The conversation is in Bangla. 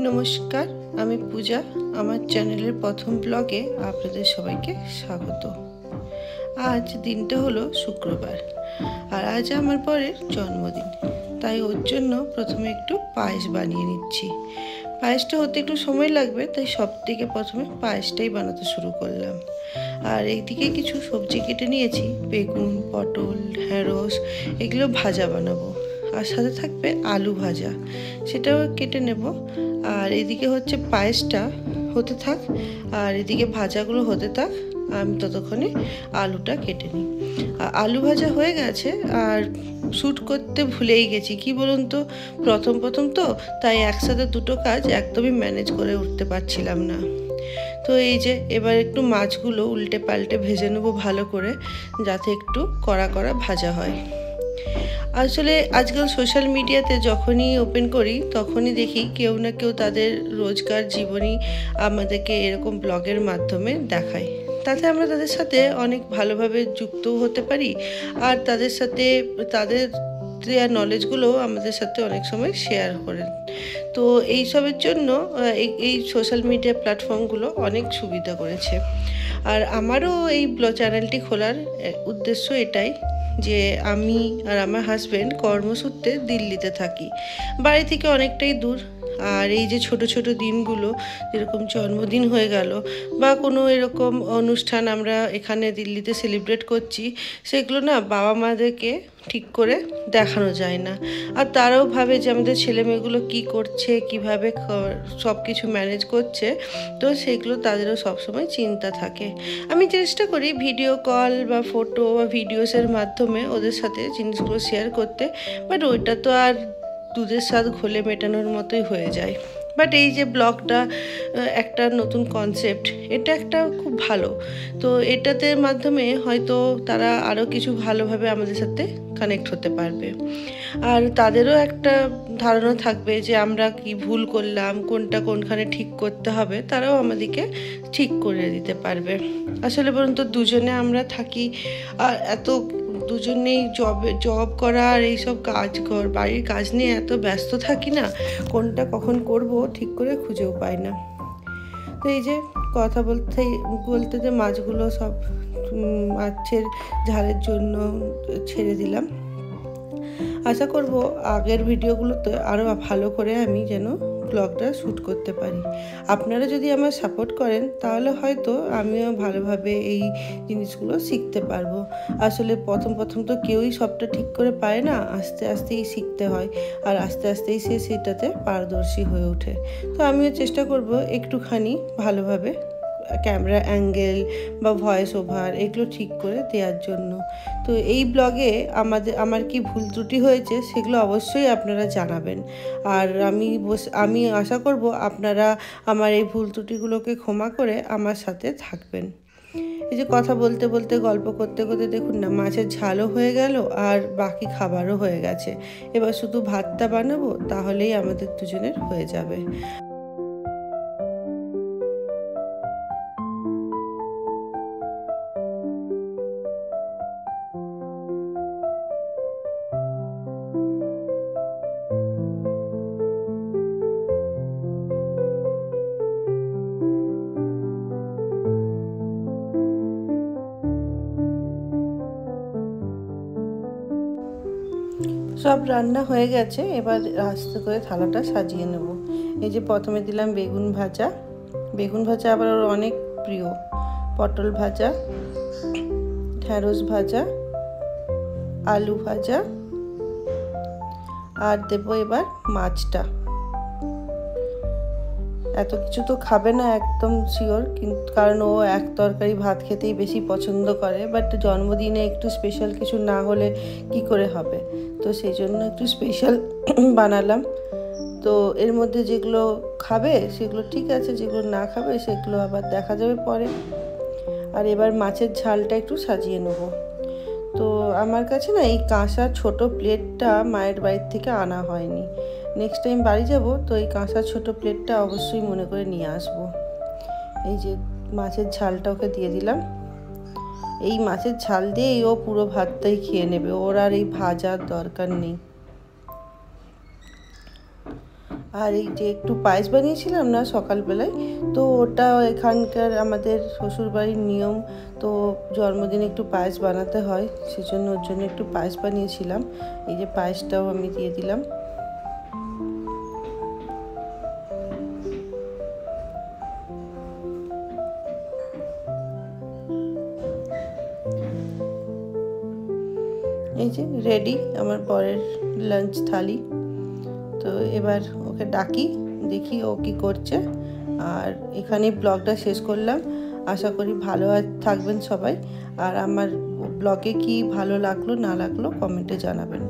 নমস্কার, আমি পূজা। আমার চ্যানেলের প্রথম ব্লগে আপনাদের সবাইকে স্বাগত। আজ দিনটা হলো শুক্রবার, আর আজ আমার পরের জন্মদিন, তাই ওর জন্য প্রথমে একটু পায়েস বানিয়ে নিচ্ছি। পায়েসটা হতে একটু সময় লাগবে, তাই সব থেকে প্রথমে পায়েসটাই বানাতে শুরু করলাম। আর এইদিকে কিছু সবজি কেটে নিয়েছি, বেগুন, পটল, ঢেঁড়স, এগুলো ভাজা বানাবো। আর সাথে থাকবে আলু ভাজা, সেটাও কেটে নেব। আর এদিকে হচ্ছে পায়েসটা হতে থাক, আর এদিকে ভাজাগুলো হতে থাক, আমি ততক্ষণে আলুটা কেটে নিই। আলু ভাজা হয়ে গেছে, আর শ্যুট করতে ভুলেই গেছি। কি বলুন তো, প্রথম তো, তাই একসাথে দুটো কাজ একদমই ম্যানেজ করে উঠতে পারছিলাম না। তো এই যে এবার একটু মাছগুলো উল্টে পাল্টে ভেজে নেবো ভালো করে, যাতে একটু কড়া কড়া ভাজা হয়। আসলে আজকাল সোশ্যাল মিডিয়াতে যখনই ওপেন করি তখনই দেখি কেউ না কেউ তাদের রোজকার জীবনী আমাদেরকে এরকম ব্লগের মাধ্যমে দেখায়। তাতে আমরা তাদের সাথে অনেক ভালোভাবে যুক্তও হতে পারি, আর তাদের সাথে তাদের দেওয়া নলেজগুলো আমাদের সাথে অনেক সময় শেয়ার করেন। তো এইসবের জন্য এই সোশ্যাল মিডিয়া প্ল্যাটফর্মগুলো অনেক সুবিধা করেছে। আর আমারও এই চ্যানেলটি খোলার উদ্দেশ্য এটাই যে আমি আর আমার হাজব্যান্ড কর্মসূত্রে দিল্লিতে থাকি, বাড়ি থেকে অনেকটাই দূর। আর এই যে ছোট ছোট দিনগুলো, যেরকম জন্মদিন হয়ে গেল বা কোনো এরকম অনুষ্ঠান আমরা এখানে দিল্লিতে সেলিব্রেট করছি, সেগুলো না বাবা মাদেরকে ঠিক করে দেখানো যায় না। আর তারাও ভাবে যে আমাদের ছেলেমেয়েগুলো কী করছে, কিভাবে সব কিছু ম্যানেজ করছে, তো সেগুলো তাদেরও সবসময় চিন্তা থাকে। আমি চেষ্টা করি ভিডিও কল বা ফটো বা ভিডিওসের মাধ্যমে ওদের সাথে জিনিসগুলো শেয়ার করতে, বাট ওইটা তো আর দুধের স্বাদ ঘোলে মেটানোর মতোই হয়ে যায়। বাট এই যে ব্লগটা একটা নতুন কনসেপ্ট, এটা একটা খুব ভালো। তো এটাতে মাধ্যমে হয়তো তারা আরও কিছু ভালোভাবে আমাদের সাথে কানেক্ট হতে পারবে, আর তাদেরও একটা ধারণা থাকবে যে আমরা কি ভুল করলাম, কোনটা কোনখানে ঠিক করতে হবে, তারাও আমাদেরকে ঠিক করে দিতে পারবে। আসলে বলুন তো, দুজনে আমরা থাকি, আর এত দুজনেই জব করা আর এইসব বাড়ির কাজ নিয়ে এত ব্যস্ত থাকি না, কোনটা কখন করব ঠিক করে খুঁজেও পাই না। তো এই যে কথা বলতে যে মাছগুলো সব মাছের ঝালের জন্য ছেড়ে দিলাম। আশা করব আগের ভিডিওগুলোতে আরও ভালো করে আমি যেন ব্লগটা শ্যুট করতে পারি। আপনারা যদি আমার সাপোর্ট করেন তাহলে হয়তো আমিও ভালোভাবে এই জিনিসগুলো শিখতে পারবো। আসলে প্রথম তো কেউই সবটা ঠিক করে পারে না, আস্তে আস্তেই শিখতে হয়, আর আস্তে আস্তেই সেটাতে পারদর্শী হয়ে ওঠে। তো আমিও চেষ্টা করব একটুখানি ভালোভাবে ক্যামেরা অ্যাঙ্গেল বা ভয়েস ওভার এগুলো ঠিক করে দেওয়ার জন্য। তো এই ব্লগে আমার কি ভুল ত্রুটি হয়েছে সেগুলো অবশ্যই আপনারা জানাবেন, আর আমি আশা করব আপনারা আমার এই ভুল ত্রুটিগুলোকে ক্ষমা করে আমার সাথে থাকবেন। এই যে কথা বলতে বলতে গল্প করতে করতে দেখুন না, মাছের ঝালও হয়ে গেল আর বাকি খাবারও হয়ে গেছে। এবার শুধু ভাতটা বানাবো, তাহলেই আমাদের দুজনের হয়ে যাবে। সব রান্না হয়ে গেছে, এবার আস্তে করে থালাটা সাজিয়ে নেব। এই যে প্রথমে দিলাম বেগুন ভাজা আবার ওর অনেক প্রিয়, পটল ভাজা, ঢেঁড়স ভাজা, আলু ভাজা, আর দেবো এবার মাছটা। এত কিছু তো খাবে না একদম শিওর, কিন্তু কারণ ও এক তরকারি ভাত খেতেই বেশি পছন্দ করে, বাট জন্মদিনে একটু স্পেশাল কিছু না হলে কি করে হবে, তো সেই জন্য একটু স্পেশাল বানালাম। তো এর মধ্যে যেগুলো খাবে সেগুলো ঠিক আছে, যেগুলো না খাবে সেগুলো আবার দেখা যাবে পরে। আর এবার মাছের ঝালটা একটু সাজিয়ে নেব। তো আমার কাছে না এই কাঁসা ছোট প্লেটটা মায়ের বাড়ির থেকে আনা হয়নি। নেক্সট টাইম বাড়ি যাব তো এই কাঁসা ছোট প্লেটটা অবশ্যই মনে করে নিয়ে আসবো। এই যে মাছের ঝালটা ওকে দিয়ে দিলাম। এই মাছের ঝাল দিয়েই ও পুরো ভাতটাই খেয়ে নেবে, ওর আর এই ভাজার দরকার নেই। আর এই যে একটু পায়েস বানিয়েছিলাম না সকালবেলায়, তো ওটা এখানকার আমাদের শ্বশুরবাড়ির নিয়ম, তো জন্মদিনে একটু পায়েস বানাতে হয়, সেজন্য ওর জন্য একটু পায়েস বানিয়েছিলাম। এই যে পায়েসটাও আমি দিয়ে দিলাম। এই যে রেডি আমার বরের লাঞ্চ থালি। তো এবার ওকে ডাকি, দেখি ও কি করছে। আর এখানে ব্লগটা শেষ করলাম। আশা করি ভালো থাকবেন সবাই। আর আমার ব্লগে কি ভালো লাগলো না লাগলো কমেন্টে জানাবেন।